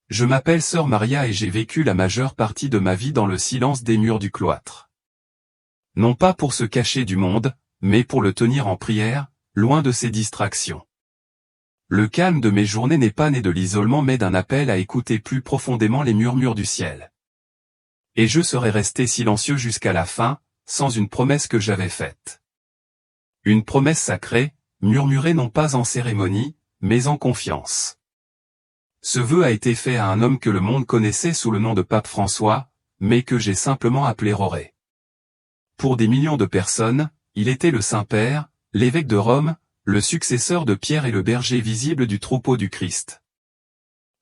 Je m'appelle Sœur Maria et j'ai vécu la majeure partie de ma vie dans le silence des murs du cloître. Non pas pour se cacher du monde, mais pour le tenir en prière, loin de ses distractions. Le calme de mes journées n'est pas né de l'isolement mais d'un appel à écouter plus profondément les murmures du ciel. Et je serais resté silencieux jusqu'à la fin, sans une promesse que j'avais faite. Une promesse sacrée, murmurée non pas en cérémonie, mais en confiance. Ce vœu a été fait à un homme que le monde connaissait sous le nom de Pape François, mais que j'ai simplement appelé Roré. Pour des millions de personnes, il était le Saint-Père, l'évêque de Rome, le successeur de Pierre et le berger visible du troupeau du Christ.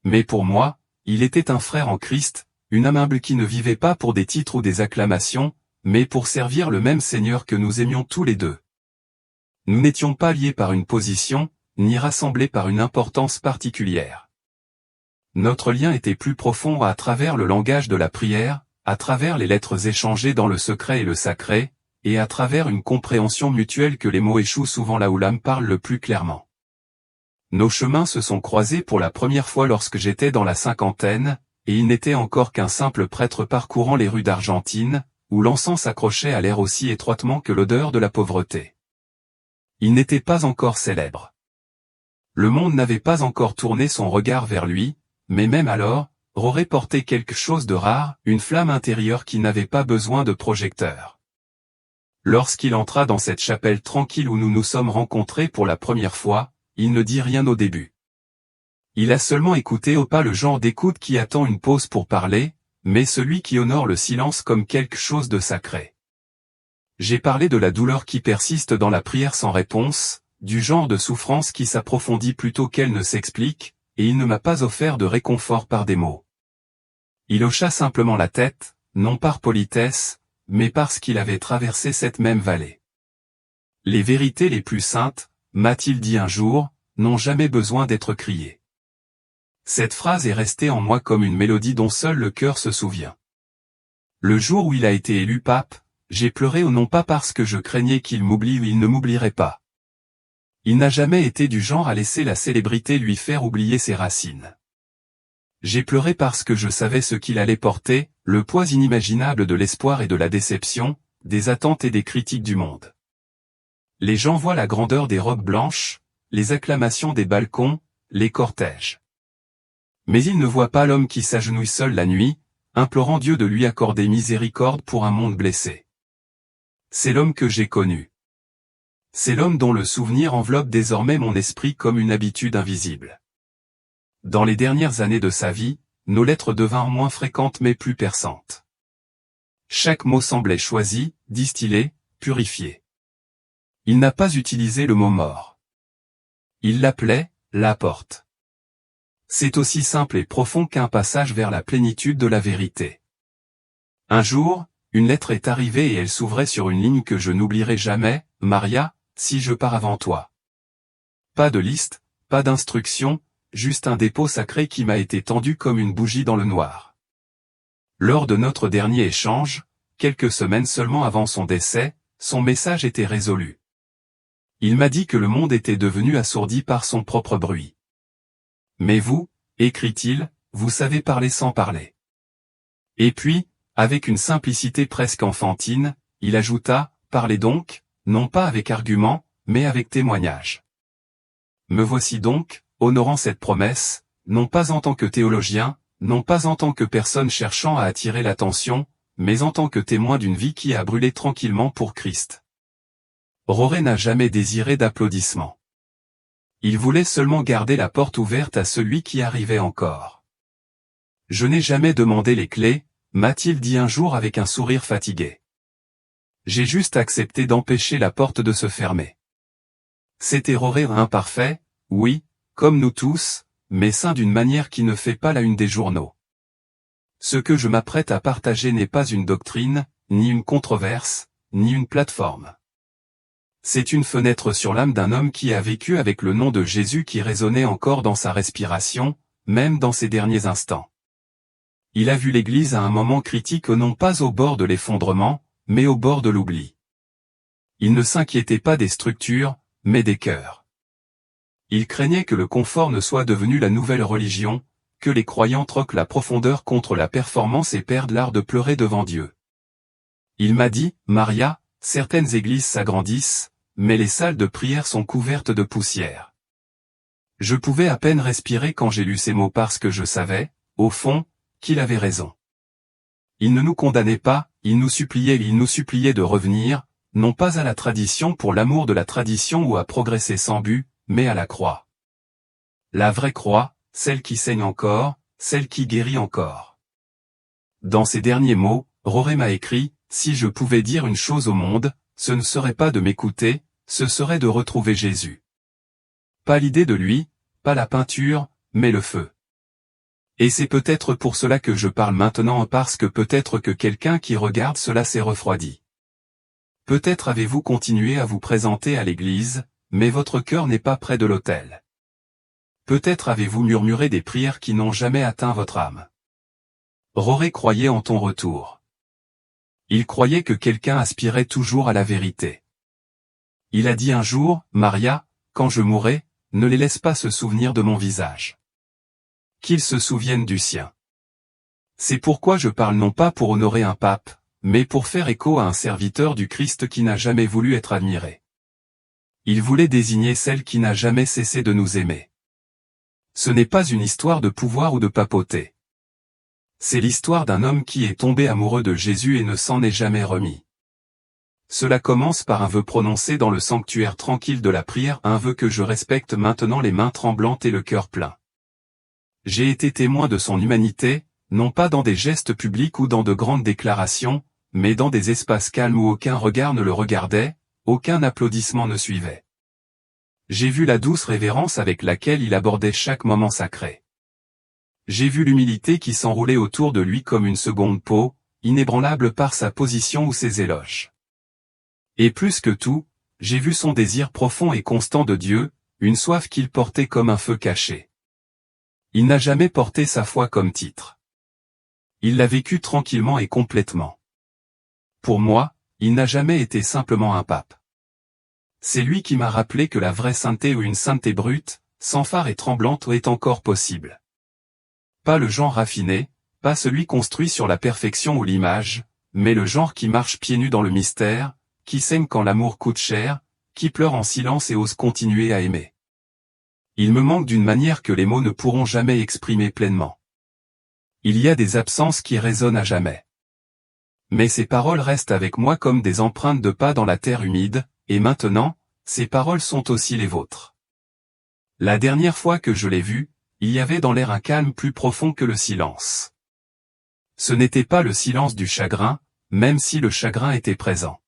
Mais pour moi, il était un frère en Christ, une âme humble qui ne vivait pas pour des titres ou des acclamations, mais pour servir le même Seigneur que nous aimions tous les deux. Nous n'étions pas liés par une position, ni rassemblés par une importance particulière. Notre lien était plus profond à travers le langage de la prière, à travers les lettres échangées dans le secret et le sacré, et à travers une compréhension mutuelle que les mots échouent souvent là où l'âme parle le plus clairement. Nos chemins se sont croisés pour la première fois lorsque j'étais dans la cinquantaine, et il n'était encore qu'un simple prêtre parcourant les rues d'Argentine, où l'encens s'accrochait à l'air aussi étroitement que l'odeur de la pauvreté. Il n'était pas encore célèbre. Le monde n'avait pas encore tourné son regard vers lui, mais même alors, Roré portait quelque chose de rare, une flamme intérieure qui n'avait pas besoin de projecteur. Lorsqu'il entra dans cette chapelle tranquille où nous nous sommes rencontrés pour la première fois, il ne dit rien au début. Il a seulement écouté au pas le genre d'écoute qui attend une pause pour parler, mais celui qui honore le silence comme quelque chose de sacré. J'ai parlé de la douleur qui persiste dans la prière sans réponse, du genre de souffrance qui s'approfondit plutôt qu'elle ne s'explique, et il ne m'a pas offert de réconfort par des mots. Il hocha simplement la tête, non par politesse, mais parce qu'il avait traversé cette même vallée. Les vérités les plus saintes, m'a-t-il dit un jour, n'ont jamais besoin d'être criées. Cette phrase est restée en moi comme une mélodie dont seul le cœur se souvient. Le jour où il a été élu pape, j'ai pleuré non pas parce que je craignais qu'il m'oublie ou il ne m'oublierait pas. Il n'a jamais été du genre à laisser la célébrité lui faire oublier ses racines. J'ai pleuré parce que je savais ce qu'il allait porter, le poids inimaginable de l'espoir et de la déception, des attentes et des critiques du monde. Les gens voient la grandeur des robes blanches, les acclamations des balcons, les cortèges. Mais ils ne voient pas l'homme qui s'agenouille seul la nuit, implorant Dieu de lui accorder miséricorde pour un monde blessé. C'est l'homme que j'ai connu. C'est l'homme dont le souvenir enveloppe désormais mon esprit comme une habitude invisible. Dans les dernières années de sa vie, nos lettres devinrent moins fréquentes mais plus perçantes. Chaque mot semblait choisi, distillé, purifié. Il n'a pas utilisé le mot mort. Il l'appelait « la porte ». C'est aussi simple et profond qu'un passage vers la plénitude de la vérité. Un jour, une lettre est arrivée et elle s'ouvrait sur une ligne que je n'oublierai jamais, « Maria, si je pars avant toi ». Pas de liste, pas d'instruction, juste un dépôt sacré qui m'a été tendu comme une bougie dans le noir. Lors de notre dernier échange, quelques semaines seulement avant son décès, son message était résolu. Il m'a dit que le monde était devenu assourdi par son propre bruit. Mais vous, écrit-il, vous savez parler sans parler. Et puis, avec une simplicité presque enfantine, il ajouta, parlez donc, non pas avec argument, mais avec témoignage. Me voici donc, honorant cette promesse, non pas en tant que théologien, non pas en tant que personne cherchant à attirer l'attention, mais en tant que témoin d'une vie qui a brûlé tranquillement pour Christ. Roré n'a jamais désiré d'applaudissements. Il voulait seulement garder la porte ouverte à celui qui arrivait encore. Je n'ai jamais demandé les clés, m'a-t-il dit un jour avec un sourire fatigué. J'ai juste accepté d'empêcher la porte de se fermer. C'était Roré imparfait, oui, comme nous tous, mais sain d'une manière qui ne fait pas la une des journaux. Ce que je m'apprête à partager n'est pas une doctrine, ni une controverse, ni une plateforme. C'est une fenêtre sur l'âme d'un homme qui a vécu avec le nom de Jésus qui résonnait encore dans sa respiration, même dans ses derniers instants. Il a vu l'Église à un moment critique non pas au bord de l'effondrement, mais au bord de l'oubli. Il ne s'inquiétait pas des structures, mais des cœurs. Il craignait que le confort ne soit devenu la nouvelle religion, que les croyants troquent la profondeur contre la performance et perdent l'art de pleurer devant Dieu. Il m'a dit, Maria, certaines églises s'agrandissent, mais les salles de prière sont couvertes de poussière. Je pouvais à peine respirer quand j'ai lu ces mots parce que je savais, au fond, qu'il avait raison. Il ne nous condamnait pas, il nous suppliait de revenir, non pas à la tradition pour l'amour de la tradition ou à progresser sans but, mais à la croix. La vraie croix, celle qui saigne encore, celle qui guérit encore. Dans ces derniers mots, Roré m'a écrit, « Si je pouvais dire une chose au monde, ce ne serait pas de m'écouter, ce serait de retrouver Jésus. » Pas l'idée de lui, pas la peinture, mais le feu. Et c'est peut-être pour cela que je parle maintenant parce que peut-être que quelqu'un qui regarde cela s'est refroidi. Peut-être avez-vous continué à vous présenter à l'église, mais votre cœur n'est pas près de l'autel. Peut-être avez-vous murmuré des prières qui n'ont jamais atteint votre âme. Roré croyait en ton retour. Il croyait que quelqu'un aspirait toujours à la vérité. Il a dit un jour, Maria, quand je mourrai, ne les laisse pas se souvenir de mon visage. Qu'ils se souviennent du sien. C'est pourquoi je parle non pas pour honorer un pape, mais pour faire écho à un serviteur du Christ qui n'a jamais voulu être admiré. Il voulait désigner celle qui n'a jamais cessé de nous aimer. Ce n'est pas une histoire de pouvoir ou de papauté. C'est l'histoire d'un homme qui est tombé amoureux de Jésus et ne s'en est jamais remis. Cela commence par un vœu prononcé dans le sanctuaire tranquille de la prière, un vœu que je respecte maintenant les mains tremblantes et le cœur plein. J'ai été témoin de son humanité, non pas dans des gestes publics ou dans de grandes déclarations, mais dans des espaces calmes où aucun regard ne le regardait, aucun applaudissement ne suivait. J'ai vu la douce révérence avec laquelle il abordait chaque moment sacré. J'ai vu l'humilité qui s'enroulait autour de lui comme une seconde peau, inébranlable par sa position ou ses éloges. Et plus que tout, j'ai vu son désir profond et constant de Dieu, une soif qu'il portait comme un feu caché. Il n'a jamais porté sa foi comme titre. Il l'a vécu tranquillement et complètement. Pour moi, il n'a jamais été simplement un pape. C'est lui qui m'a rappelé que la vraie sainteté ou une sainteté brute, sans phare et tremblante est encore possible. Pas le genre raffiné, pas celui construit sur la perfection ou l'image, mais le genre qui marche pieds nus dans le mystère, qui saigne quand l'amour coûte cher, qui pleure en silence et ose continuer à aimer. Il me manque d'une manière que les mots ne pourront jamais exprimer pleinement. Il y a des absences qui résonnent à jamais. Mais ces paroles restent avec moi comme des empreintes de pas dans la terre humide, et maintenant, ces paroles sont aussi les vôtres. La dernière fois que je l'ai vu, il y avait dans l'air un calme plus profond que le silence. Ce n'était pas le silence du chagrin, même si le chagrin était présent.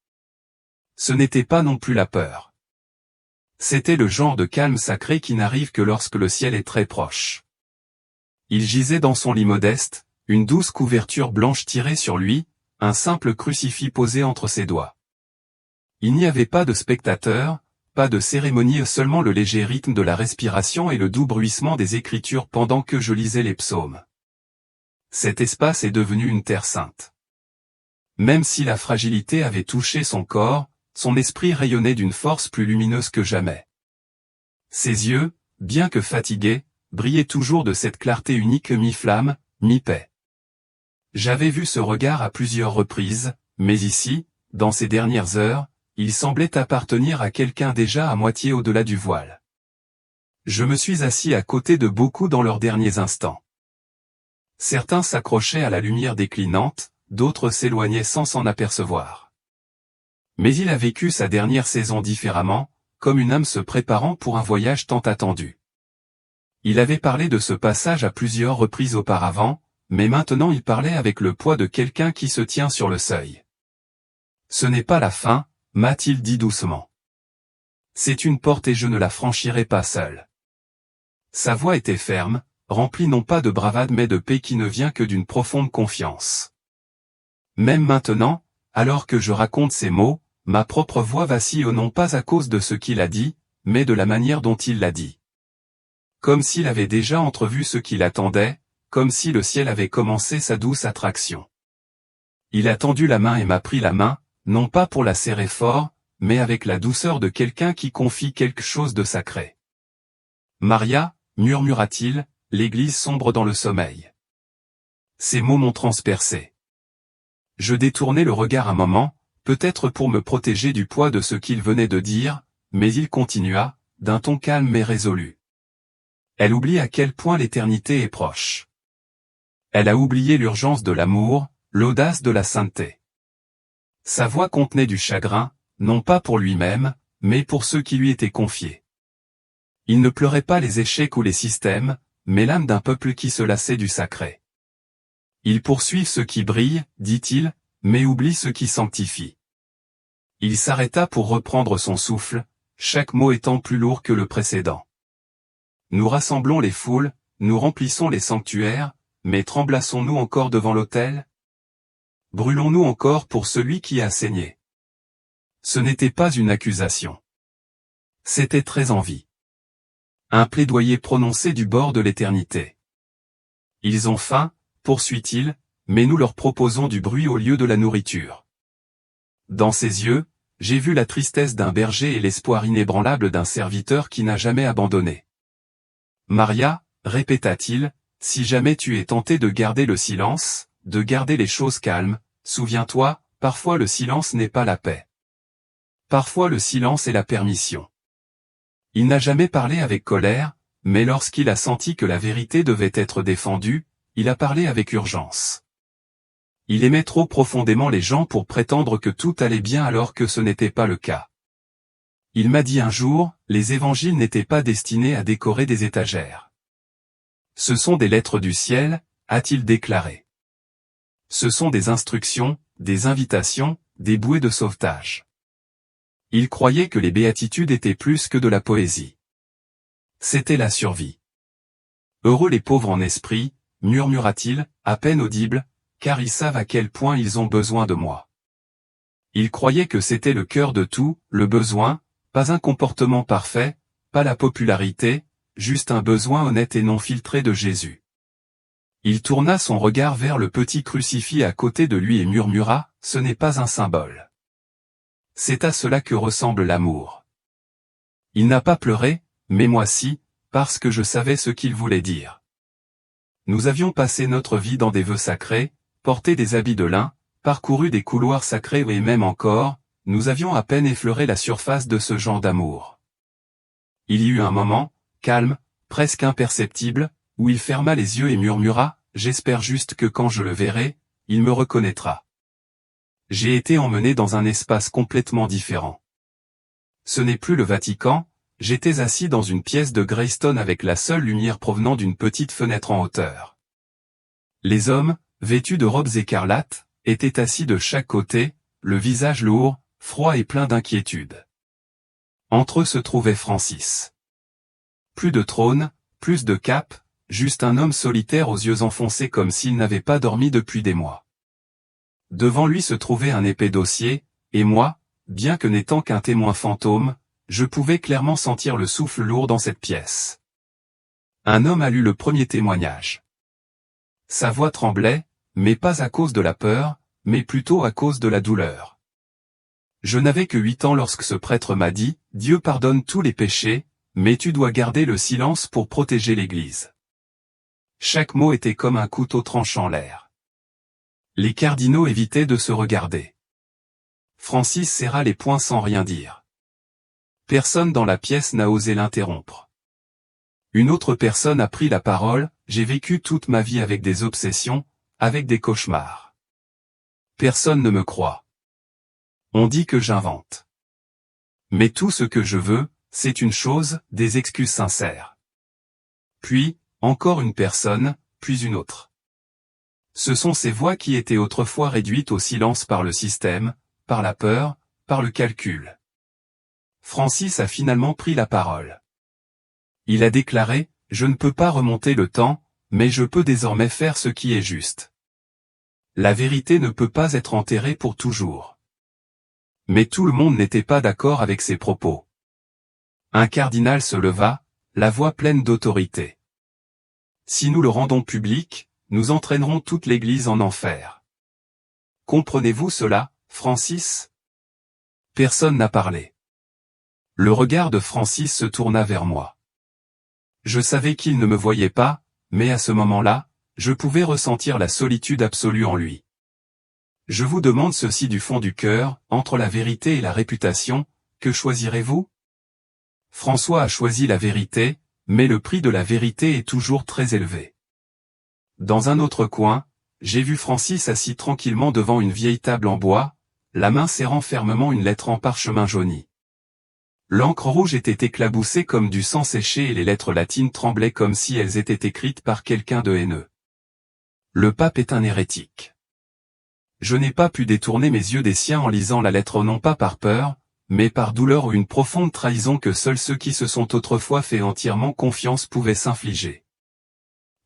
Ce n'était pas non plus la peur. C'était le genre de calme sacré qui n'arrive que lorsque le ciel est très proche. Il gisait dans son lit modeste, une douce couverture blanche tirée sur lui, un simple crucifix posé entre ses doigts. Il n'y avait pas de spectateurs, pas de cérémonie, seulement le léger rythme de la respiration et le doux bruissement des Écritures pendant que je lisais les psaumes. Cet espace est devenu une terre sainte. Même si la fragilité avait touché son corps, son esprit rayonnait d'une force plus lumineuse que jamais. Ses yeux, bien que fatigués, brillaient toujours de cette clarté unique mi-flamme, mi-paix. J'avais vu ce regard à plusieurs reprises, mais ici, dans ces dernières heures, il semblait appartenir à quelqu'un déjà à moitié au-delà du voile. Je me suis assis à côté de beaucoup dans leurs derniers instants. Certains s'accrochaient à la lumière déclinante, d'autres s'éloignaient sans s'en apercevoir. Mais il a vécu sa dernière saison différemment, comme une âme se préparant pour un voyage tant attendu. Il avait parlé de ce passage à plusieurs reprises auparavant, mais maintenant il parlait avec le poids de quelqu'un qui se tient sur le seuil. Ce n'est pas la fin, m'a-t-il dit doucement. C'est une porte et je ne la franchirai pas seul. Sa voix était ferme, remplie non pas de bravade mais de paix qui ne vient que d'une profonde confiance. Même maintenant, alors que je raconte ces mots, ma propre voix vacille non pas à cause de ce qu'il a dit, mais de la manière dont il l'a dit. Comme s'il avait déjà entrevu ce qui l'attendait, comme si le ciel avait commencé sa douce attraction. Il a tendu la main et m'a pris la main, non pas pour la serrer fort, mais avec la douceur de quelqu'un qui confie quelque chose de sacré. « Maria, murmura-t-il, l'Église sombre dans le sommeil. Ces mots m'ont transpercé. Je détournai le regard un moment, peut-être pour me protéger du poids de ce qu'il venait de dire, mais il continua, d'un ton calme et résolu. Elle oublie à quel point l'éternité est proche. Elle a oublié l'urgence de l'amour, l'audace de la sainteté. Sa voix contenait du chagrin, non pas pour lui-même, mais pour ceux qui lui étaient confiés. Il ne pleurait pas les échecs ou les systèmes, mais l'âme d'un peuple qui se lassait du sacré. Ils poursuivent ce qui brille, dit-il, mais oublient ce qui sanctifie. Il s'arrêta pour reprendre son souffle, chaque mot étant plus lourd que le précédent. Nous rassemblons les foules, nous remplissons les sanctuaires, mais tremblassons-nous encore devant l'autel? Brûlons-nous encore pour celui qui a saigné? Ce n'était pas une accusation. C'était très envie. Un plaidoyer prononcé du bord de l'éternité. Ils ont faim, poursuit-il, mais nous leur proposons du bruit au lieu de la nourriture. Dans ses yeux, j'ai vu la tristesse d'un berger et l'espoir inébranlable d'un serviteur qui n'a jamais abandonné. Maria, répéta-t-il, si jamais tu es tenté de garder le silence, de garder les choses calmes, souviens-toi, parfois le silence n'est pas la paix. Parfois le silence est la permission. Il n'a jamais parlé avec colère, mais lorsqu'il a senti que la vérité devait être défendue, il a parlé avec urgence. Il aimait trop profondément les gens pour prétendre que tout allait bien alors que ce n'était pas le cas. Il m'a dit un jour, les évangiles n'étaient pas destinés à décorer des étagères. Ce sont des lettres du ciel, a-t-il déclaré. Ce sont des instructions, des invitations, des bouées de sauvetage. Il croyait que les béatitudes étaient plus que de la poésie. C'était la survie. Heureux les pauvres en esprit, murmura-t-il, à peine audible, car ils savent à quel point ils ont besoin de moi. Il croyait que c'était le cœur de tout, le besoin, pas un comportement parfait, pas la popularité, juste un besoin honnête et non filtré de Jésus. Il tourna son regard vers le petit crucifix à côté de lui et murmura, « Ce n'est pas un symbole. C'est à cela que ressemble l'amour. » Il n'a pas pleuré, mais moi si, parce que je savais ce qu'il voulait dire. Nous avions passé notre vie dans des vœux sacrés, porté des habits de lin, parcouru des couloirs sacrés et même encore, nous avions à peine effleuré la surface de ce genre d'amour. Il y eut un moment, calme, presque imperceptible, où il ferma les yeux et murmura, « J'espère juste que quand je le verrai, il me reconnaîtra. » J'ai été emmené dans un espace complètement différent. Ce n'est plus le Vatican, j'étais assis dans une pièce de Greystone avec la seule lumière provenant d'une petite fenêtre en hauteur. Les hommes, vêtus de robes écarlates, étaient assis de chaque côté, le visage lourd, froid et plein d'inquiétude. Entre eux se trouvait Francis. Plus de trône, plus de cape, juste un homme solitaire aux yeux enfoncés comme s'il n'avait pas dormi depuis des mois. Devant lui se trouvait un épais dossier, et moi, bien que n'étant qu'un témoin fantôme, je pouvais clairement sentir le souffle lourd dans cette pièce. Un homme a lu le premier témoignage. Sa voix tremblait, mais pas à cause de la peur, mais plutôt à cause de la douleur. Je n'avais que 8 ans lorsque ce prêtre m'a dit, « Dieu pardonne tous les péchés, mais tu dois garder le silence pour protéger l'Église. » Chaque mot était comme un couteau tranchant l'air. Les cardinaux évitaient de se regarder. Francis serra les poings sans rien dire. Personne dans la pièce n'a osé l'interrompre. Une autre personne a pris la parole, « J'ai vécu toute ma vie avec des obsessions, avec des cauchemars. Personne ne me croit. On dit que j'invente. Mais tout ce que je veux, c'est une chose, des excuses sincères. » Puis, encore une personne, puis une autre. Ce sont ces voix qui étaient autrefois réduites au silence par le système, par la peur, par le calcul. Francis a finalement pris la parole. Il a déclaré, « Je ne peux pas remonter le temps, mais je peux désormais faire ce qui est juste. La vérité ne peut pas être enterrée pour toujours. » Mais tout le monde n'était pas d'accord avec ses propos. Un cardinal se leva, la voix pleine d'autorité. « Si nous le rendons public, nous entraînerons toute l'Église en enfer. Comprenez-vous cela, Francis ?» Personne n'a parlé. Le regard de Francis se tourna vers moi. Je savais qu'il ne me voyait pas, mais à ce moment-là, je pouvais ressentir la solitude absolue en lui. Je vous demande ceci du fond du cœur, entre la vérité et la réputation, que choisirez-vous? François a choisi la vérité, mais le prix de la vérité est toujours très élevé. Dans un autre coin, j'ai vu Francis assis tranquillement devant une vieille table en bois, la main serrant fermement une lettre en parchemin jauni. L'encre rouge était éclaboussée comme du sang séché et les lettres latines tremblaient comme si elles étaient écrites par quelqu'un de haineux. Le pape est un hérétique. Je n'ai pas pu détourner mes yeux des siens en lisant la lettre non pas par peur, mais par douleur ou une profonde trahison que seuls ceux qui se sont autrefois fait entièrement confiance pouvaient s'infliger.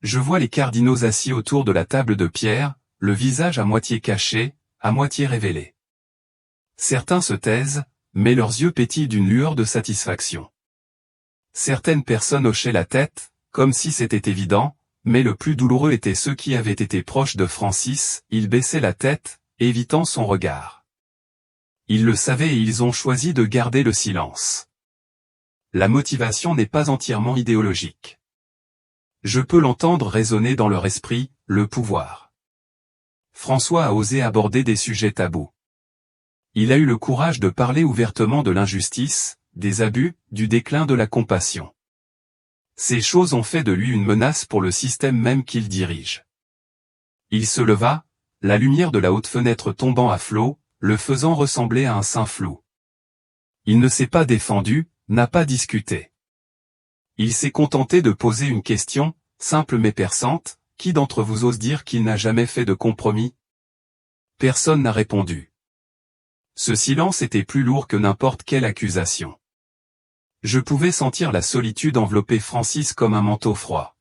Je vois les cardinaux assis autour de la table de pierre, le visage à moitié caché, à moitié révélé. Certains se taisent, mais leurs yeux pétillent d'une lueur de satisfaction. Certaines personnes hochaient la tête, comme si c'était évident, mais le plus douloureux étaient ceux qui avaient été proches de Francis, ils baissaient la tête, évitant son regard. Ils le savaient et ils ont choisi de garder le silence. La motivation n'est pas entièrement idéologique. Je peux l'entendre résonner dans leur esprit, le pouvoir. François a osé aborder des sujets tabous. Il a eu le courage de parler ouvertement de l'injustice, des abus, du déclin de la compassion. Ces choses ont fait de lui une menace pour le système même qu'il dirige. Il se leva, la lumière de la haute fenêtre tombant à flots, le faisant ressembler à un saint flou. Il ne s'est pas défendu, n'a pas discuté. Il s'est contenté de poser une question, simple mais perçante, qui d'entre vous ose dire qu'il n'a jamais fait de compromis? Personne n'a répondu. Ce silence était plus lourd que n'importe quelle accusation. Je pouvais sentir la solitude envelopper Francis comme un manteau froid.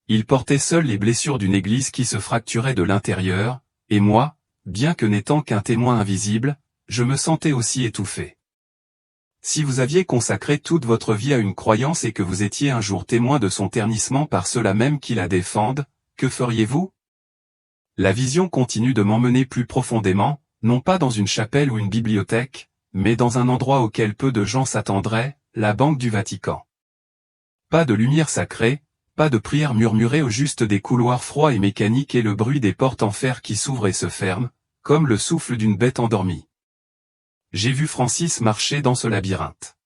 Il portait seul les blessures d'une église qui se fracturait de l'intérieur, et moi, bien que n'étant qu'un témoin invisible, je me sentais aussi étouffé. Si vous aviez consacré toute votre vie à une croyance et que vous étiez un jour témoin de son ternissement par ceux-là même qui la défendent, que feriez-vous? La vision continue de m'emmener plus profondément, non pas dans une chapelle ou une bibliothèque, mais dans un endroit auquel peu de gens s'attendraient, la Banque du Vatican. Pas de lumière sacrée, pas de prière murmurée au juste des couloirs froids et mécaniques et le bruit des portes en fer qui s'ouvrent et se ferment, comme le souffle d'une bête endormie. J'ai vu Francis marcher dans ce labyrinthe.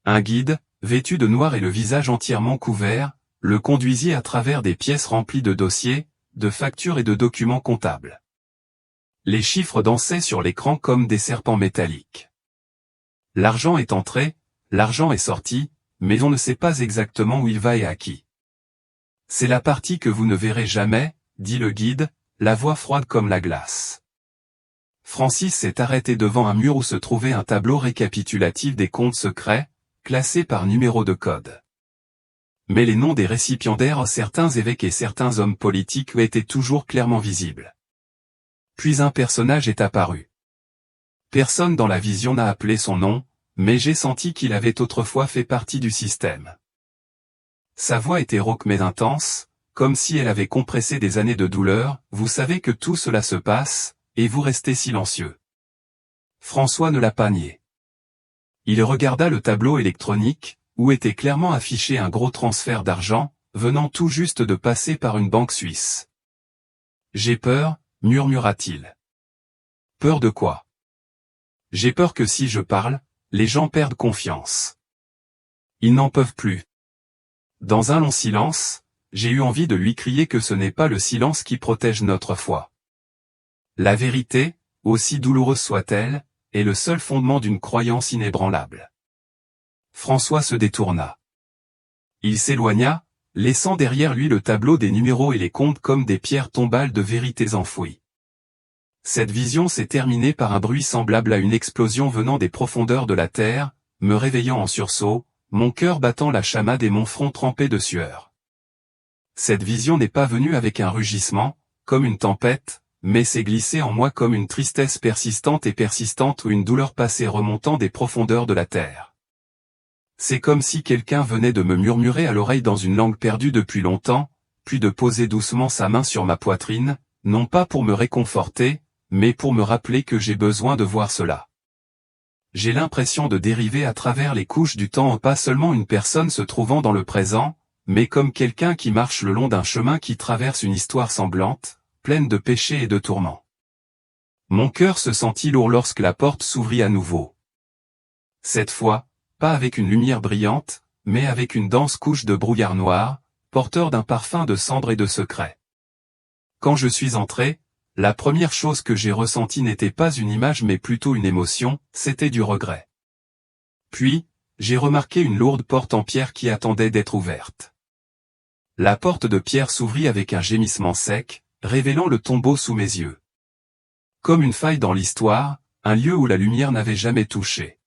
Un guide, vêtu de noir et le visage entièrement couvert, le conduisit à travers des pièces remplies de dossiers, de factures et de documents comptables. Les chiffres dansaient sur l'écran comme des serpents métalliques. L'argent est entré, l'argent est sorti, mais on ne sait pas exactement où il va et à qui. C'est la partie que vous ne verrez jamais, dit le guide, la voix froide comme la glace. Francis s'est arrêté devant un mur où se trouvait un tableau récapitulatif des comptes secrets, classés par numéro de code. Mais les noms des récipiendaires, certains évêques et certains hommes politiques étaient toujours clairement visibles. Puis un personnage est apparu. Personne dans la vision n'a appelé son nom, mais j'ai senti qu'il avait autrefois fait partie du système. Sa voix était rauque mais intense, comme si elle avait compressé des années de douleur. Vous savez que tout cela se passe, et vous restez silencieux. François ne l'a pas nié. Il regarda le tableau électronique, où était clairement affiché un gros transfert d'argent, venant tout juste de passer par une banque suisse. J'ai peur, murmura-t-il. Peur de quoi? J'ai peur que si je parle, les gens perdent confiance. Ils n'en peuvent plus. Dans un long silence, j'ai eu envie de lui crier que ce n'est pas le silence qui protège notre foi. La vérité, aussi douloureuse soit-elle, est le seul fondement d'une croyance inébranlable. François se détourna. Il s'éloigna, laissant derrière lui le tableau des numéros et les comptes comme des pierres tombales de vérités enfouies. Cette vision s'est terminée par un bruit semblable à une explosion venant des profondeurs de la terre, me réveillant en sursaut, mon cœur battant la chamade et mon front trempé de sueur. Cette vision n'est pas venue avec un rugissement, comme une tempête, mais s'est glissée en moi comme une tristesse persistante et persistante ou une douleur passée remontant des profondeurs de la terre. C'est comme si quelqu'un venait de me murmurer à l'oreille dans une langue perdue depuis longtemps, puis de poser doucement sa main sur ma poitrine, non pas pour me réconforter, mais pour me rappeler que j'ai besoin de voir cela. J'ai l'impression de dériver à travers les couches du temps, pas seulement une personne se trouvant dans le présent, mais comme quelqu'un qui marche le long d'un chemin qui traverse une histoire sanglante, pleine de péchés et de tourments. Mon cœur se sentit lourd lorsque la porte s'ouvrit à nouveau. Cette fois, pas avec une lumière brillante, mais avec une dense couche de brouillard noir, porteur d'un parfum de cendre et de secret. Quand je suis entré, la première chose que j'ai ressentie n'était pas une image mais plutôt une émotion, c'était du regret. Puis, j'ai remarqué une lourde porte en pierre qui attendait d'être ouverte. La porte de pierre s'ouvrit avec un gémissement sec, révélant le tombeau sous mes yeux. Comme une faille dans l'histoire, un lieu où la lumière n'avait jamais touché.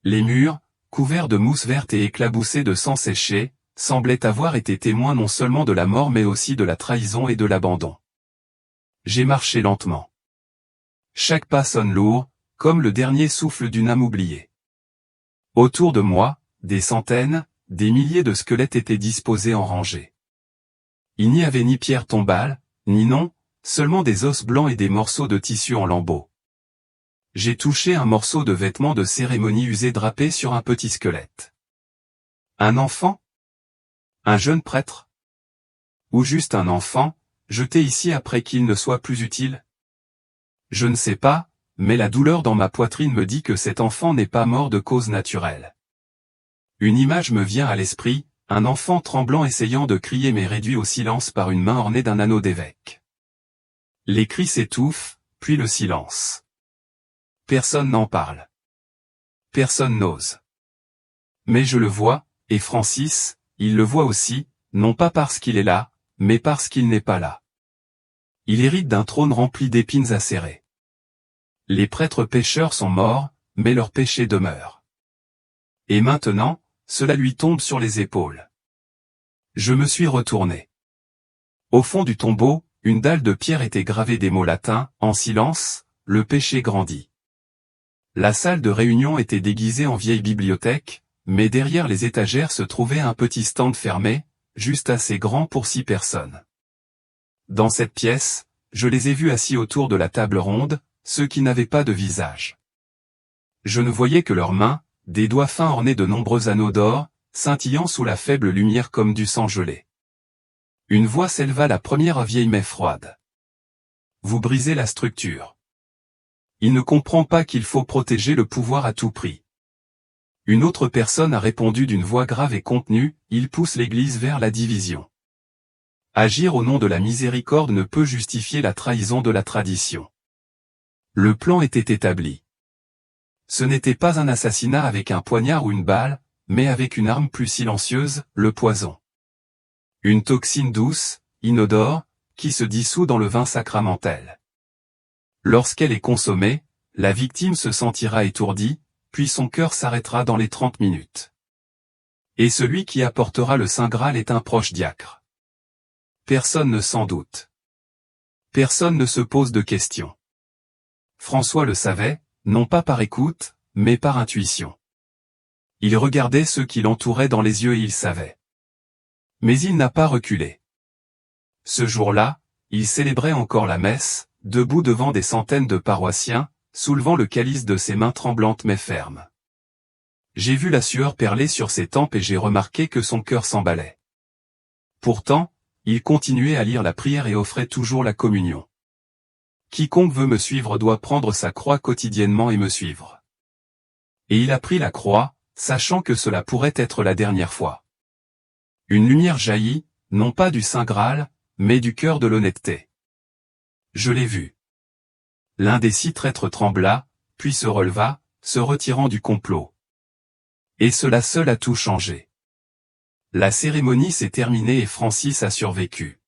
Les murs, couverts de mousse verte et éclaboussés de sang séché, semblaient avoir été témoins non seulement de la mort mais aussi de la trahison et de l'abandon. J'ai marché lentement. Chaque pas sonne lourd, comme le dernier souffle d'une âme oubliée. Autour de moi, des centaines, des milliers de squelettes étaient disposés en rangées. Il n'y avait ni pierre tombale, ni nom, seulement des os blancs et des morceaux de tissu en lambeaux. J'ai touché un morceau de vêtement de cérémonie usé drapé sur un petit squelette. Un enfant? Un jeune prêtre? Ou juste un enfant, jeté ici après qu'il ne soit plus utile? Je ne sais pas, mais la douleur dans ma poitrine me dit que cet enfant n'est pas mort de cause naturelle. Une image me vient à l'esprit, un enfant tremblant essayant de crier mais réduit au silence par une main ornée d'un anneau d'évêque. Les cris s'étouffent, puis le silence. Personne n'en parle. Personne n'ose. Mais je le vois, et Francis, il le voit aussi, non pas parce qu'il est là, mais parce qu'il n'est pas là. Il hérite d'un trône rempli d'épines acérées. Les prêtres pécheurs sont morts, mais leur péché demeure. Et maintenant, cela lui tombe sur les épaules. Je me suis retourné. Au fond du tombeau, une dalle de pierre était gravée des mots latins, en silence, le péché grandit. La salle de réunion était déguisée en vieille bibliothèque, mais derrière les étagères se trouvait un petit stand fermé, juste assez grand pour 6 personnes. Dans cette pièce, je les ai vus assis autour de la table ronde, ceux qui n'avaient pas de visage. Je ne voyais que leurs mains, des doigts fins ornés de nombreux anneaux d'or, scintillant sous la faible lumière comme du sang gelé. Une voix s'éleva, la première vieille mais froide. Vous brisez la structure. Il ne comprend pas qu'il faut protéger le pouvoir à tout prix. Une autre personne a répondu d'une voix grave et contenue, il pousse l'Église vers la division. Agir au nom de la miséricorde ne peut justifier la trahison de la tradition. Le plan était établi. Ce n'était pas un assassinat avec un poignard ou une balle, mais avec une arme plus silencieuse, le poison. Une toxine douce, inodore, qui se dissout dans le vin sacramentel. Lorsqu'elle est consommée, la victime se sentira étourdie, puis son cœur s'arrêtera dans les 30 minutes. Et celui qui apportera le Saint Graal est un proche diacre. Personne ne s'en doute. Personne ne se pose de questions. François le savait, non pas par écoute, mais par intuition. Il regardait ceux qui l'entouraient dans les yeux et il savait. Mais il n'a pas reculé. Ce jour-là, il célébrait encore la messe, debout devant des centaines de paroissiens, soulevant le calice de ses mains tremblantes mais fermes. J'ai vu la sueur perler sur ses tempes et j'ai remarqué que son cœur s'emballait. Pourtant, il continuait à lire la prière et offrait toujours la communion. Quiconque veut me suivre doit prendre sa croix quotidiennement et me suivre. Et il a pris la croix, sachant que cela pourrait être la dernière fois. Une lumière jaillit, non pas du Saint Graal, mais du cœur de l'honnêteté. Je l'ai vu. L'un des 6 traîtres trembla, puis se releva, se retirant du complot. Et cela seul a tout changé. La cérémonie s'est terminée et Francis a survécu.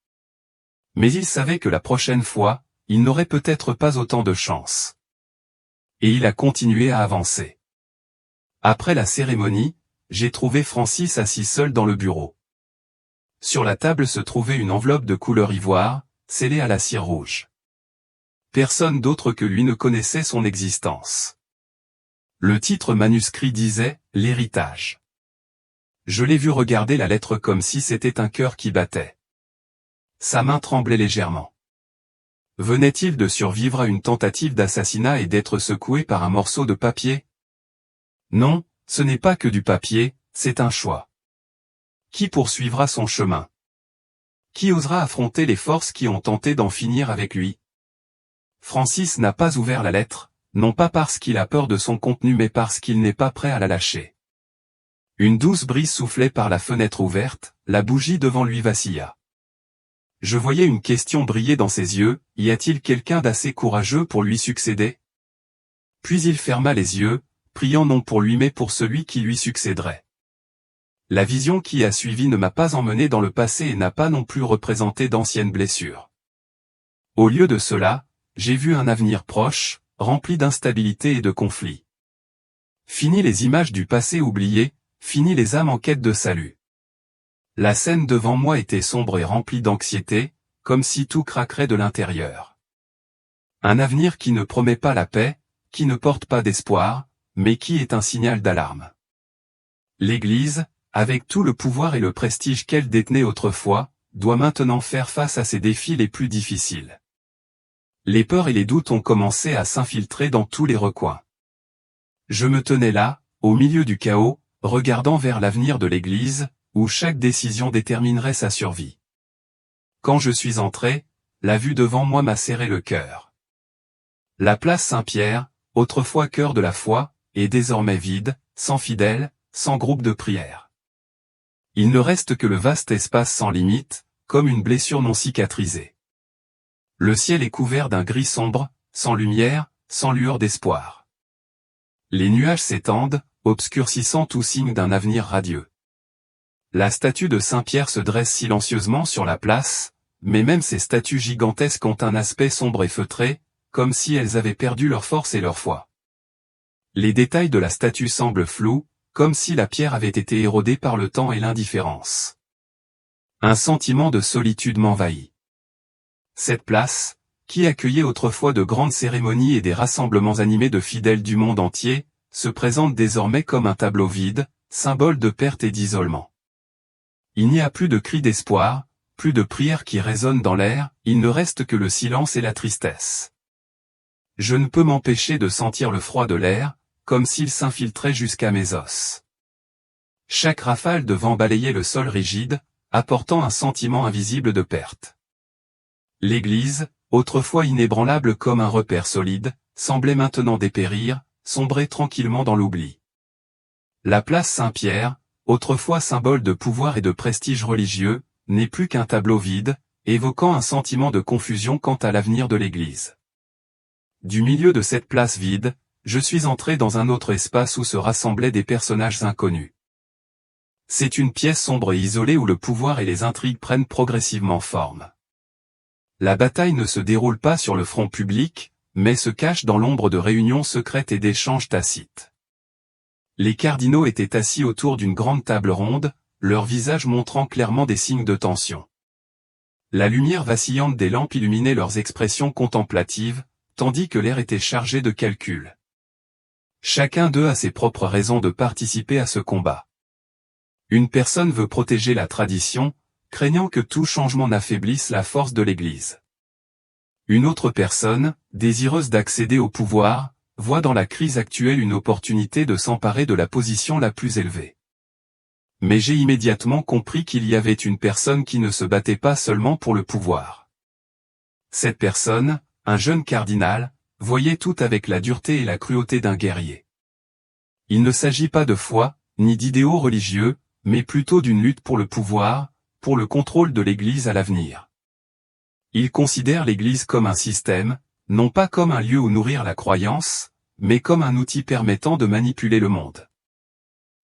Mais il savait que la prochaine fois, il n'aurait peut-être pas autant de chance. Et il a continué à avancer. Après la cérémonie, j'ai trouvé Francis assis seul dans le bureau. Sur la table se trouvait une enveloppe de couleur ivoire, scellée à la cire rouge. Personne d'autre que lui ne connaissait son existence. Le titre manuscrit disait « L'héritage ». Je l'ai vu regarder la lettre comme si c'était un cœur qui battait. Sa main tremblait légèrement. Venait-il de survivre à une tentative d'assassinat et d'être secoué par un morceau de papier? Non, ce n'est pas que du papier, c'est un choix. Qui poursuivra son chemin? Qui osera affronter les forces qui ont tenté d'en finir avec lui? Francis n'a pas ouvert la lettre, non pas parce qu'il a peur de son contenu mais parce qu'il n'est pas prêt à la lâcher. Une douce brise soufflait par la fenêtre ouverte, la bougie devant lui vacilla. Je voyais une question briller dans ses yeux, y a-t-il quelqu'un d'assez courageux pour lui succéder? Puis il ferma les yeux, priant non pour lui mais pour celui qui lui succéderait. La vision qui a suivi ne m'a pas emmené dans le passé et n'a pas non plus représenté d'anciennes blessures. Au lieu de cela, j'ai vu un avenir proche, rempli d'instabilité et de conflits. Fini les images du passé oubliées, fini les âmes en quête de salut. La scène devant moi était sombre et remplie d'anxiété, comme si tout craquerait de l'intérieur. Un avenir qui ne promet pas la paix, qui ne porte pas d'espoir, mais qui est un signal d'alarme. L'Église, avec tout le pouvoir et le prestige qu'elle détenait autrefois, doit maintenant faire face à ses défis les plus difficiles. Les peurs et les doutes ont commencé à s'infiltrer dans tous les recoins. Je me tenais là, au milieu du chaos, regardant vers l'avenir de l'Église, où chaque décision déterminerait sa survie. Quand je suis entré, la vue devant moi m'a serré le cœur. La place Saint-Pierre, autrefois cœur de la foi, est désormais vide, sans fidèles, sans groupe de prière. Il ne reste que le vaste espace sans limite, comme une blessure non cicatrisée. Le ciel est couvert d'un gris sombre, sans lumière, sans lueur d'espoir. Les nuages s'étendent, obscurcissant tout signe d'un avenir radieux. La statue de Saint-Pierre se dresse silencieusement sur la place, mais même ces statues gigantesques ont un aspect sombre et feutré, comme si elles avaient perdu leur force et leur foi. Les détails de la statue semblent flous, comme si la pierre avait été érodée par le temps et l'indifférence. Un sentiment de solitude m'envahit. Cette place, qui accueillait autrefois de grandes cérémonies et des rassemblements animés de fidèles du monde entier, se présente désormais comme un tableau vide, symbole de perte et d'isolement. Il n'y a plus de cris d'espoir, plus de prières qui résonnent dans l'air, il ne reste que le silence et la tristesse. Je ne peux m'empêcher de sentir le froid de l'air, comme s'il s'infiltrait jusqu'à mes os. Chaque rafale de vent balayait le sol rigide, apportant un sentiment invisible de perte. L'Église, autrefois inébranlable comme un repère solide, semblait maintenant dépérir, sombrer tranquillement dans l'oubli. La place Saint-Pierre, autrefois symbole de pouvoir et de prestige religieux, n'est plus qu'un tableau vide, évoquant un sentiment de confusion quant à l'avenir de l'Église. Du milieu de cette place vide, je suis entré dans un autre espace où se rassemblaient des personnages inconnus. C'est une pièce sombre et isolée où le pouvoir et les intrigues prennent progressivement forme. La bataille ne se déroule pas sur le front public, mais se cache dans l'ombre de réunions secrètes et d'échanges tacites. Les cardinaux étaient assis autour d'une grande table ronde, leurs visages montrant clairement des signes de tension. La lumière vacillante des lampes illuminait leurs expressions contemplatives, tandis que l'air était chargé de calculs. Chacun d'eux a ses propres raisons de participer à ce combat. Une personne veut protéger la tradition, craignant que tout changement n'affaiblisse la force de l'Église. Une autre personne, désireuse d'accéder au pouvoir, voit dans la crise actuelle une opportunité de s'emparer de la position la plus élevée. Mais j'ai immédiatement compris qu'il y avait une personne qui ne se battait pas seulement pour le pouvoir. Cette personne, un jeune cardinal, voyait tout avec la dureté et la cruauté d'un guerrier. Il ne s'agit pas de foi, ni d'idéaux religieux, mais plutôt d'une lutte pour le pouvoir, pour le contrôle de l'Église à l'avenir. Il considère l'Église comme un système, non pas comme un lieu où nourrir la croyance, mais comme un outil permettant de manipuler le monde.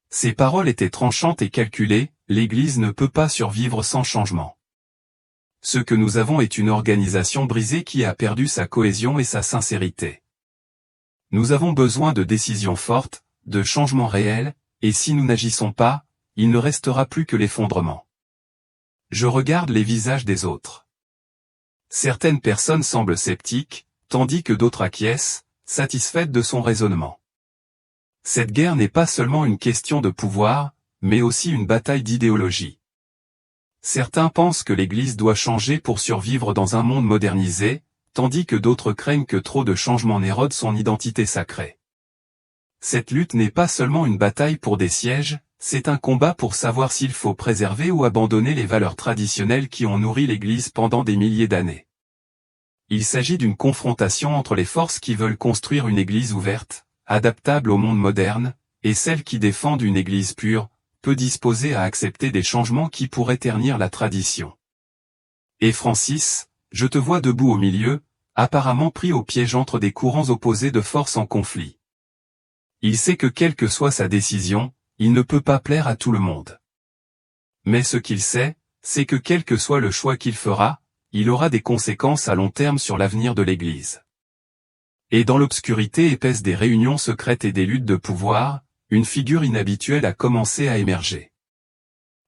Ses paroles étaient tranchantes et calculées, l'Église ne peut pas survivre sans changement. Ce que nous avons est une organisation brisée qui a perdu sa cohésion et sa sincérité. Nous avons besoin de décisions fortes, de changements réels, et si nous n'agissons pas, il ne restera plus que l'effondrement. Je regarde les visages des autres. Certaines personnes semblent sceptiques, tandis que d'autres acquiescent, satisfaites de son raisonnement. Cette guerre n'est pas seulement une question de pouvoir, mais aussi une bataille d'idéologie. Certains pensent que l'Église doit changer pour survivre dans un monde modernisé, tandis que d'autres craignent que trop de changements n'érodent son identité sacrée. Cette lutte n'est pas seulement une bataille pour des sièges, c'est un combat pour savoir s'il faut préserver ou abandonner les valeurs traditionnelles qui ont nourri l'Église pendant des milliers d'années. Il s'agit d'une confrontation entre les forces qui veulent construire une Église ouverte, adaptable au monde moderne, et celles qui défendent une Église pure, peu disposée à accepter des changements qui pourraient ternir la tradition. Et Francis, je te vois debout au milieu, apparemment pris au piège entre des courants opposés de force en conflit. Il sait que quelle que soit sa décision, il ne peut pas plaire à tout le monde. Mais ce qu'il sait, c'est que quel que soit le choix qu'il fera, il aura des conséquences à long terme sur l'avenir de l'Église. Et dans l'obscurité épaisse des réunions secrètes et des luttes de pouvoir, une figure inhabituelle a commencé à émerger.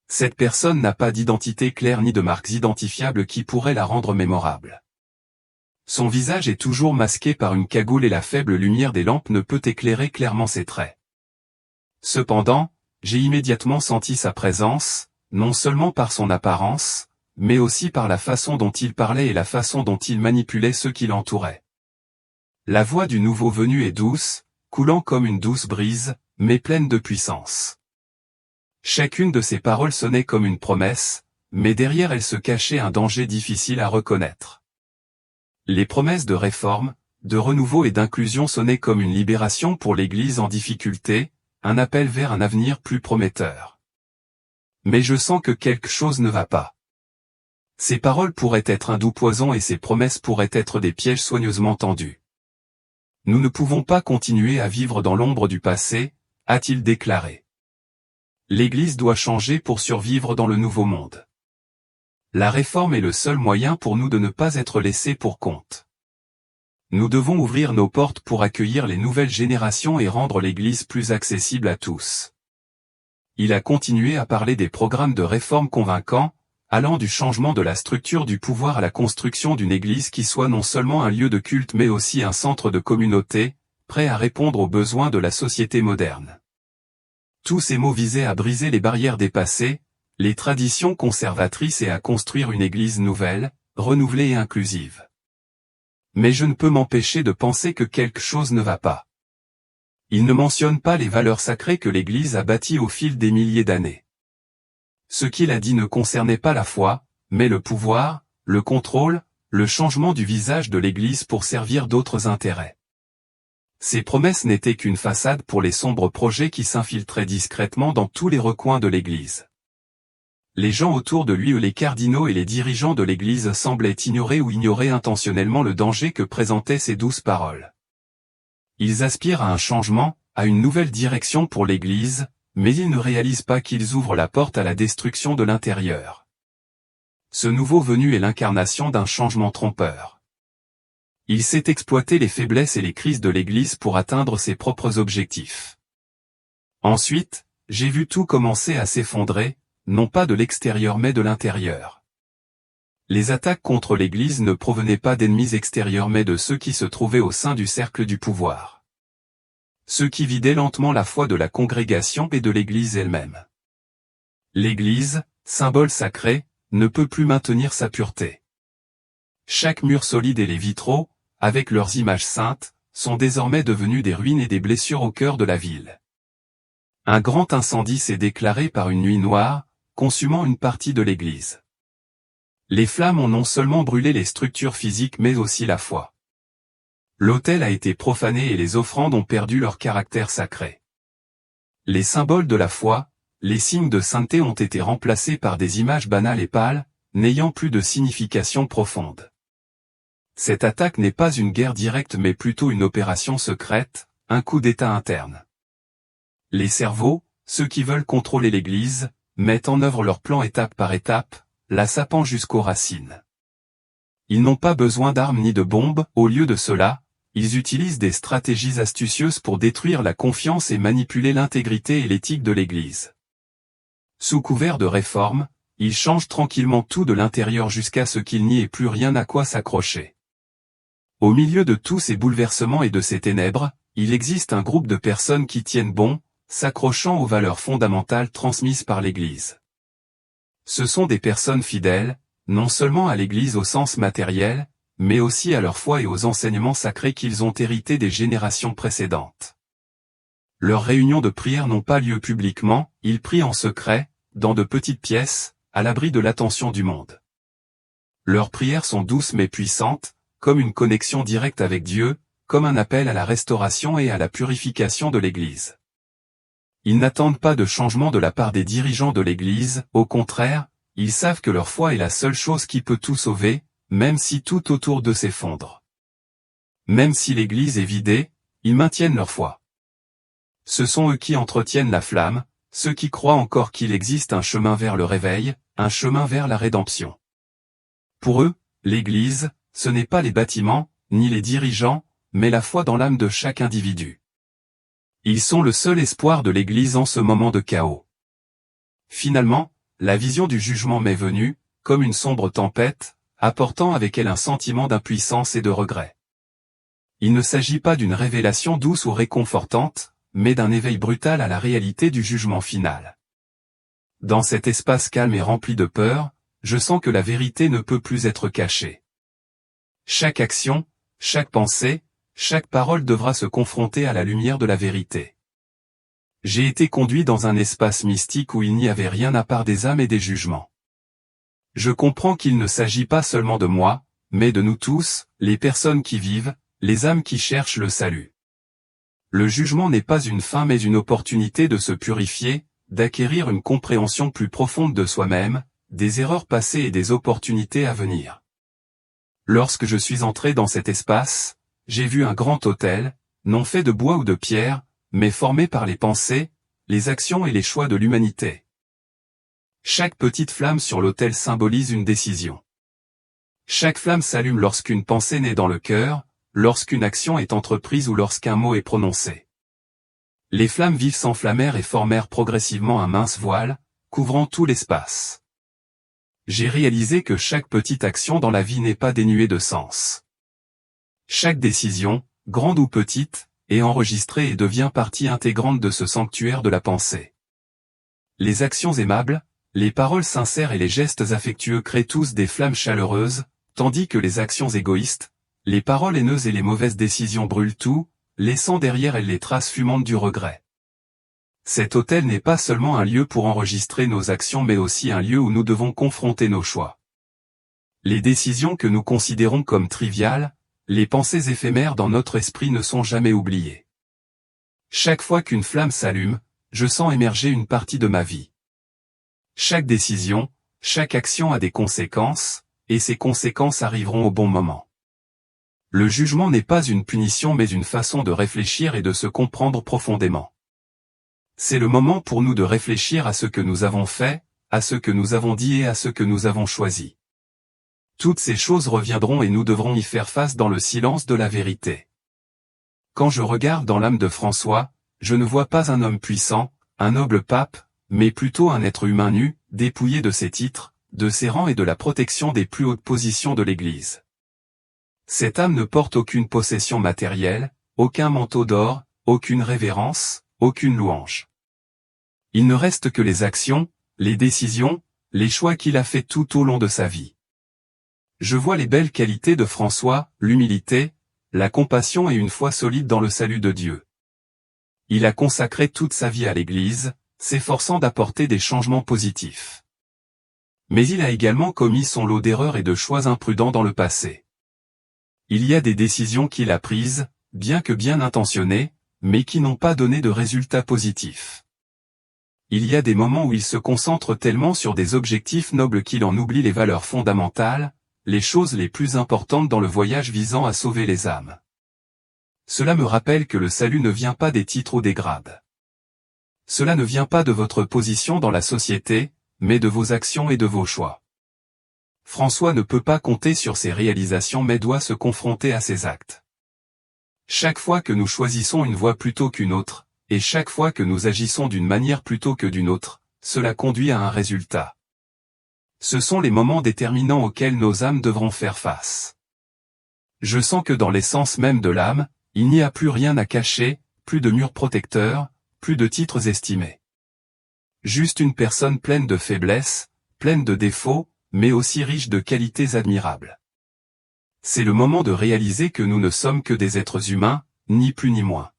Cette personne n'a pas d'identité claire ni de marques identifiables qui pourraient la rendre mémorable. Son visage est toujours masqué par une cagoule et la faible lumière des lampes ne peut éclairer clairement ses traits. Cependant, j'ai immédiatement senti sa présence, non seulement par son apparence, mais aussi par la façon dont il parlait et la façon dont il manipulait ceux qui l'entouraient. La voix du nouveau venu est douce, coulant comme une douce brise, mais pleine de puissance. Chacune de ses paroles sonnait comme une promesse, mais derrière elle se cachait un danger difficile à reconnaître. Les promesses de réforme, de renouveau et d'inclusion sonnaient comme une libération pour l'Église en difficulté, un appel vers un avenir plus prometteur. Mais je sens que quelque chose ne va pas. Ces paroles pourraient être un doux poison et ces promesses pourraient être des pièges soigneusement tendus. Nous ne pouvons pas continuer à vivre dans l'ombre du passé, a-t-il déclaré. L'Église doit changer pour survivre dans le nouveau monde. La réforme est le seul moyen pour nous de ne pas être laissés pour compte. Nous devons ouvrir nos portes pour accueillir les nouvelles générations et rendre l'Église plus accessible à tous. Il a continué à parler des programmes de réforme convaincants, allant du changement de la structure du pouvoir à la construction d'une Église qui soit non seulement un lieu de culte mais aussi un centre de communauté, prêt à répondre aux besoins de la société moderne. Tous ces mots visaient à briser les barrières des passés, les traditions conservatrices et à construire une Église nouvelle, renouvelée et inclusive. Mais je ne peux m'empêcher de penser que quelque chose ne va pas. Il ne mentionne pas les valeurs sacrées que l'Église a bâties au fil des milliers d'années. Ce qu'il a dit ne concernait pas la foi, mais le pouvoir, le contrôle, le changement du visage de l'Église pour servir d'autres intérêts. Ces promesses n'étaient qu'une façade pour les sombres projets qui s'infiltraient discrètement dans tous les recoins de l'Église. Les gens autour de lui, les cardinaux et les dirigeants de l'Église semblaient ignorer ou ignorer intentionnellement le danger que présentaient ces douces paroles. Ils aspirent à un changement, à une nouvelle direction pour l'Église, mais ils ne réalisent pas qu'ils ouvrent la porte à la destruction de l'intérieur. Ce nouveau venu est l'incarnation d'un changement trompeur. Il sait exploiter les faiblesses et les crises de l'Église pour atteindre ses propres objectifs. Ensuite, j'ai vu tout commencer à s'effondrer, non pas de l'extérieur mais de l'intérieur. Les attaques contre l'Église ne provenaient pas d'ennemis extérieurs mais de ceux qui se trouvaient au sein du cercle du pouvoir. Ceux qui vidaient lentement la foi de la congrégation et de l'Église elle-même. L'Église, symbole sacré, ne peut plus maintenir sa pureté. Chaque mur solide et les vitraux, avec leurs images saintes, sont désormais devenus des ruines et des blessures au cœur de la ville. Un grand incendie s'est déclaré par une nuit noire, consumant une partie de l'Église. Les flammes ont non seulement brûlé les structures physiques mais aussi la foi. L'autel a été profané et les offrandes ont perdu leur caractère sacré. Les symboles de la foi, les signes de sainteté ont été remplacés par des images banales et pâles, n'ayant plus de signification profonde. Cette attaque n'est pas une guerre directe mais plutôt une opération secrète, un coup d'État interne. Les cerveaux, ceux qui veulent contrôler l'Église, mettent en œuvre leur plan étape par étape, la sapant jusqu'aux racines. Ils n'ont pas besoin d'armes ni de bombes, au lieu de cela, ils utilisent des stratégies astucieuses pour détruire la confiance et manipuler l'intégrité et l'éthique de l'Église. Sous couvert de réforme, ils changent tranquillement tout de l'intérieur jusqu'à ce qu'il n'y ait plus rien à quoi s'accrocher. Au milieu de tous ces bouleversements et de ces ténèbres, il existe un groupe de personnes qui tiennent bon, s'accrochant aux valeurs fondamentales transmises par l'Église. Ce sont des personnes fidèles, non seulement à l'Église au sens matériel, mais aussi à leur foi et aux enseignements sacrés qu'ils ont hérités des générations précédentes. Leurs réunions de prière n'ont pas lieu publiquement, ils prient en secret, dans de petites pièces, à l'abri de l'attention du monde. Leurs prières sont douces mais puissantes, comme une connexion directe avec Dieu, comme un appel à la restauration et à la purification de l'Église. Ils n'attendent pas de changement de la part des dirigeants de l'Église, au contraire, ils savent que leur foi est la seule chose qui peut tout sauver, même si tout autour d'eux s'effondre. Même si l'Église est vidée, ils maintiennent leur foi. Ce sont eux qui entretiennent la flamme, ceux qui croient encore qu'il existe un chemin vers le réveil, un chemin vers la rédemption. Pour eux, l'Église, ce n'est pas les bâtiments, ni les dirigeants, mais la foi dans l'âme de chaque individu. Ils sont le seul espoir de l'Église en ce moment de chaos. Finalement, la vision du jugement m'est venue, comme une sombre tempête, apportant avec elle un sentiment d'impuissance et de regret. Il ne s'agit pas d'une révélation douce ou réconfortante, mais d'un éveil brutal à la réalité du jugement final. Dans cet espace calme et rempli de peur, je sens que la vérité ne peut plus être cachée. Chaque action, chaque pensée, chaque parole devra se confronter à la lumière de la vérité. J'ai été conduit dans un espace mystique où il n'y avait rien à part des âmes et des jugements. Je comprends qu'il ne s'agit pas seulement de moi, mais de nous tous, les personnes qui vivent, les âmes qui cherchent le salut. Le jugement n'est pas une fin mais une opportunité de se purifier, d'acquérir une compréhension plus profonde de soi-même, des erreurs passées et des opportunités à venir. Lorsque je suis entré dans cet espace, j'ai vu un grand autel, non fait de bois ou de pierre, mais formé par les pensées, les actions et les choix de l'humanité. Chaque petite flamme sur l'autel symbolise une décision. Chaque flamme s'allume lorsqu'une pensée naît dans le cœur, lorsqu'une action est entreprise ou lorsqu'un mot est prononcé. Les flammes vives s'enflammèrent et formèrent progressivement un mince voile, couvrant tout l'espace. J'ai réalisé que chaque petite action dans la vie n'est pas dénuée de sens. Chaque décision, grande ou petite, est enregistrée et devient partie intégrante de ce sanctuaire de la pensée. Les actions aimables, les paroles sincères et les gestes affectueux créent tous des flammes chaleureuses, tandis que les actions égoïstes, les paroles haineuses et les mauvaises décisions brûlent tout, laissant derrière elles les traces fumantes du regret. Cet autel n'est pas seulement un lieu pour enregistrer nos actions mais aussi un lieu où nous devons confronter nos choix. Les décisions que nous considérons comme triviales, les pensées éphémères dans notre esprit ne sont jamais oubliées. Chaque fois qu'une flamme s'allume, je sens émerger une partie de ma vie. Chaque décision, chaque action a des conséquences, et ces conséquences arriveront au bon moment. Le jugement n'est pas une punition mais une façon de réfléchir et de se comprendre profondément. C'est le moment pour nous de réfléchir à ce que nous avons fait, à ce que nous avons dit et à ce que nous avons choisi. Toutes ces choses reviendront et nous devrons y faire face dans le silence de la vérité. Quand je regarde dans l'âme de François, je ne vois pas un homme puissant, un noble pape, mais plutôt un être humain nu, dépouillé de ses titres, de ses rangs et de la protection des plus hautes positions de l'Église. Cette âme ne porte aucune possession matérielle, aucun manteau d'or, aucune révérence, aucune louange. Il ne reste que les actions, les décisions, les choix qu'il a faits tout au long de sa vie. Je vois les belles qualités de François, l'humilité, la compassion et une foi solide dans le salut de Dieu. Il a consacré toute sa vie à l'Église, s'efforçant d'apporter des changements positifs. Mais il a également commis son lot d'erreurs et de choix imprudents dans le passé. Il y a des décisions qu'il a prises, bien que bien intentionnées, mais qui n'ont pas donné de résultats positifs. Il y a des moments où il se concentre tellement sur des objectifs nobles qu'il en oublie les valeurs fondamentales, les choses les plus importantes dans le voyage visant à sauver les âmes. Cela me rappelle que le salut ne vient pas des titres ou des grades. Cela ne vient pas de votre position dans la société, mais de vos actions et de vos choix. François ne peut pas compter sur ses réalisations mais doit se confronter à ses actes. Chaque fois que nous choisissons une voie plutôt qu'une autre, et chaque fois que nous agissons d'une manière plutôt que d'une autre, cela conduit à un résultat. Ce sont les moments déterminants auxquels nos âmes devront faire face. Je sens que dans l'essence même de l'âme, il n'y a plus rien à cacher, plus de murs protecteurs, plus de titres estimés. Juste une personne pleine de faiblesses, pleine de défauts, mais aussi riche de qualités admirables. C'est le moment de réaliser que nous ne sommes que des êtres humains, ni plus ni moins.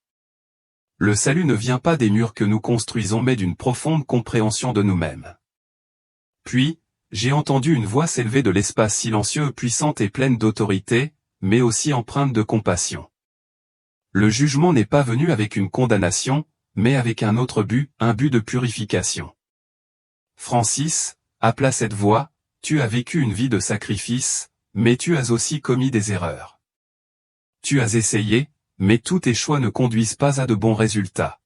Le salut ne vient pas des murs que nous construisons mais d'une profonde compréhension de nous-mêmes. Puis, j'ai entendu une voix s'élever de l'espace silencieux, puissante et pleine d'autorité, mais aussi empreinte de compassion. Le jugement n'est pas venu avec une condamnation, mais avec un autre but, un but de purification. Francis, appela cette voix, tu as vécu une vie de sacrifice, mais tu as aussi commis des erreurs. Tu as essayé, mais tous tes choix ne conduisent pas à de bons résultats.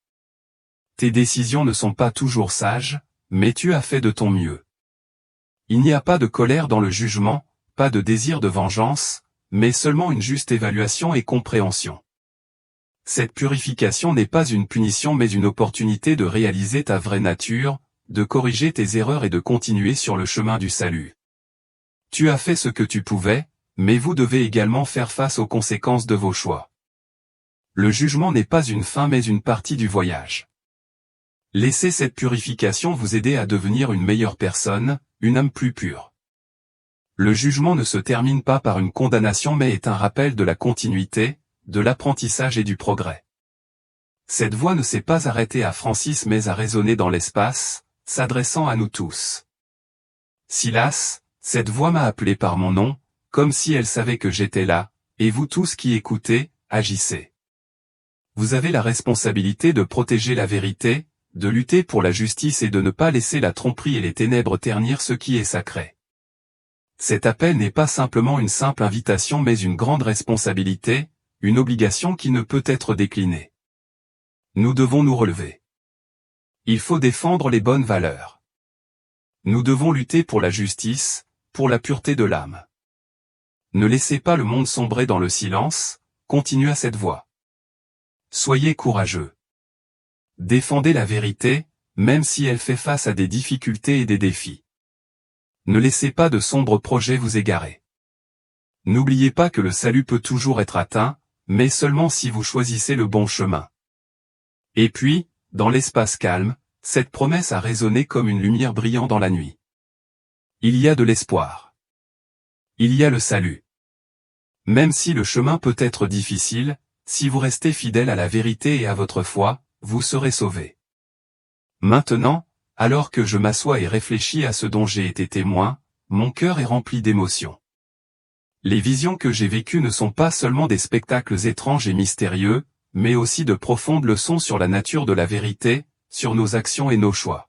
Tes décisions ne sont pas toujours sages, mais tu as fait de ton mieux. Il n'y a pas de colère dans le jugement, pas de désir de vengeance, mais seulement une juste évaluation et compréhension. Cette purification n'est pas une punition mais une opportunité de réaliser ta vraie nature, de corriger tes erreurs et de continuer sur le chemin du salut. Tu as fait ce que tu pouvais, mais vous devez également faire face aux conséquences de vos choix. Le jugement n'est pas une fin mais une partie du voyage. Laissez cette purification vous aider à devenir une meilleure personne, une âme plus pure. Le jugement ne se termine pas par une condamnation mais est un rappel de la continuité, de l'apprentissage et du progrès. Cette voix ne s'est pas arrêtée à Francis mais a résonné dans l'espace, s'adressant à nous tous. Silas, cette voix m'a appelé par mon nom, comme si elle savait que j'étais là, et vous tous qui écoutez, agissez. Vous avez la responsabilité de protéger la vérité, de lutter pour la justice et de ne pas laisser la tromperie et les ténèbres ternir ce qui est sacré. Cet appel n'est pas simplement une simple invitation mais une grande responsabilité, une obligation qui ne peut être déclinée. Nous devons nous relever. Il faut défendre les bonnes valeurs. Nous devons lutter pour la justice, pour la pureté de l'âme. Ne laissez pas le monde sombrer dans le silence, continuez à cette voie. Soyez courageux. Défendez la vérité, même si elle fait face à des difficultés et des défis. Ne laissez pas de sombres projets vous égarer. N'oubliez pas que le salut peut toujours être atteint, mais seulement si vous choisissez le bon chemin. Et puis, dans l'espace calme, cette promesse a résonné comme une lumière brillant dans la nuit. Il y a de l'espoir. Il y a le salut. Même si le chemin peut être difficile, si vous restez fidèle à la vérité et à votre foi, vous serez sauvés. Maintenant, alors que je m'assois et réfléchis à ce dont j'ai été témoin, mon cœur est rempli d'émotions. Les visions que j'ai vécues ne sont pas seulement des spectacles étranges et mystérieux, mais aussi de profondes leçons sur la nature de la vérité, sur nos actions et nos choix.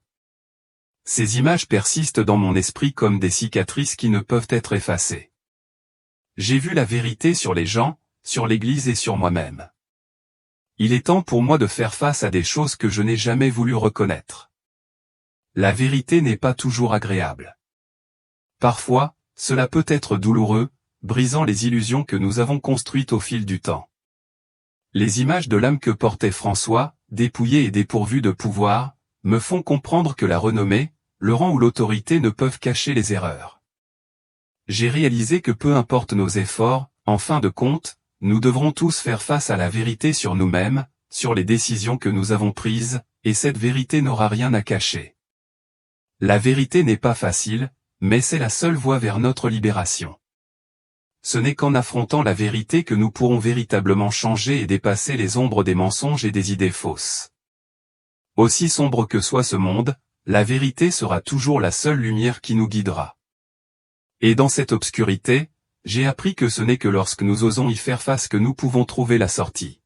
Ces images persistent dans mon esprit comme des cicatrices qui ne peuvent être effacées. J'ai vu la vérité sur les gens, sur l'Église et sur moi-même. Il est temps pour moi de faire face à des choses que je n'ai jamais voulu reconnaître. La vérité n'est pas toujours agréable. Parfois, cela peut être douloureux, brisant les illusions que nous avons construites au fil du temps. Les images de l'âme que portait François, dépouillé et dépourvu de pouvoir, me font comprendre que la renommée, le rang ou l'autorité ne peuvent cacher les erreurs. J'ai réalisé que peu importe nos efforts, en fin de compte, nous devrons tous faire face à la vérité sur nous-mêmes, sur les décisions que nous avons prises, et cette vérité n'aura rien à cacher. La vérité n'est pas facile, mais c'est la seule voie vers notre libération. Ce n'est qu'en affrontant la vérité que nous pourrons véritablement changer et dépasser les ombres des mensonges et des idées fausses. Aussi sombre que soit ce monde, la vérité sera toujours la seule lumière qui nous guidera. Et dans cette obscurité, j'ai appris que ce n'est que lorsque nous osons y faire face que nous pouvons trouver la sortie.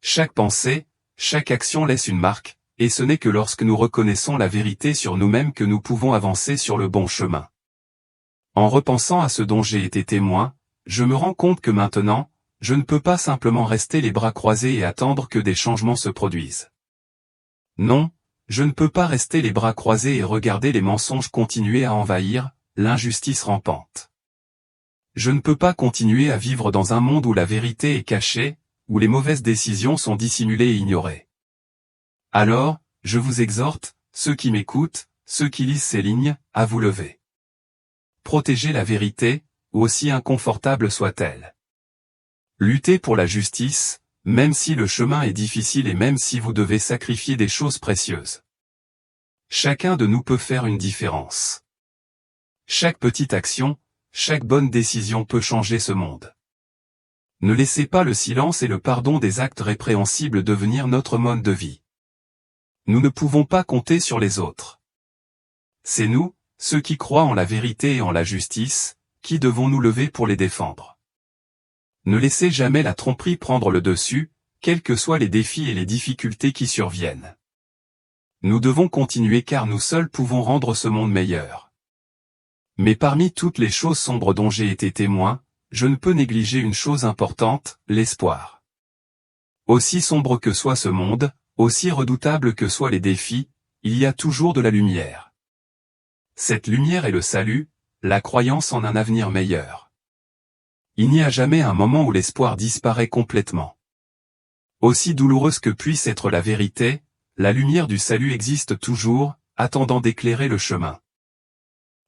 Chaque pensée, chaque action laisse une marque, et ce n'est que lorsque nous reconnaissons la vérité sur nous-mêmes que nous pouvons avancer sur le bon chemin. En repensant à ce dont j'ai été témoin, je me rends compte que maintenant, je ne peux pas simplement rester les bras croisés et attendre que des changements se produisent. Non, je ne peux pas rester les bras croisés et regarder les mensonges continuer à envahir, l'injustice rampante. Je ne peux pas continuer à vivre dans un monde où la vérité est cachée, où les mauvaises décisions sont dissimulées et ignorées. Alors, je vous exhorte, ceux qui m'écoutent, ceux qui lisent ces lignes, à vous lever. Protégez la vérité, aussi inconfortable soit-elle. Luttez pour la justice, même si le chemin est difficile et même si vous devez sacrifier des choses précieuses. Chacun de nous peut faire une différence. Chaque petite action, chaque bonne décision peut changer ce monde. Ne laissez pas le silence et le pardon des actes répréhensibles devenir notre mode de vie. Nous ne pouvons pas compter sur les autres. C'est nous, ceux qui croient en la vérité et en la justice, qui devons nous lever pour les défendre. Ne laissez jamais la tromperie prendre le dessus, quels que soient les défis et les difficultés qui surviennent. Nous devons continuer car nous seuls pouvons rendre ce monde meilleur. Mais parmi toutes les choses sombres dont j'ai été témoin, je ne peux négliger une chose importante, l'espoir. Aussi sombre que soit ce monde, aussi redoutable que soient les défis, il y a toujours de la lumière. Cette lumière est le salut, la croyance en un avenir meilleur. Il n'y a jamais un moment où l'espoir disparaît complètement. Aussi douloureuse que puisse être la vérité, la lumière du salut existe toujours, attendant d'éclairer le chemin.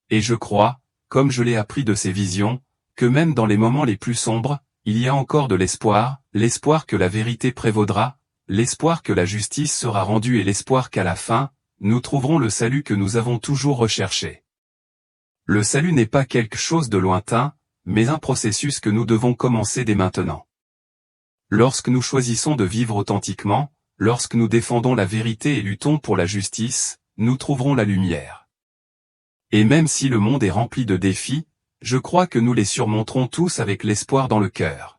Et je crois, comme je l'ai appris de ces visions, que même dans les moments les plus sombres, il y a encore de l'espoir que la vérité prévaudra, l'espoir que la justice sera rendue et l'espoir qu'à la fin, nous trouverons le salut que nous avons toujours recherché. Le salut n'est pas quelque chose de lointain, mais un processus que nous devons commencer dès maintenant. Lorsque nous choisissons de vivre authentiquement, lorsque nous défendons la vérité et luttons pour la justice, nous trouverons la lumière. Et même si le monde est rempli de défis, je crois que nous les surmonterons tous avec l'espoir dans le cœur.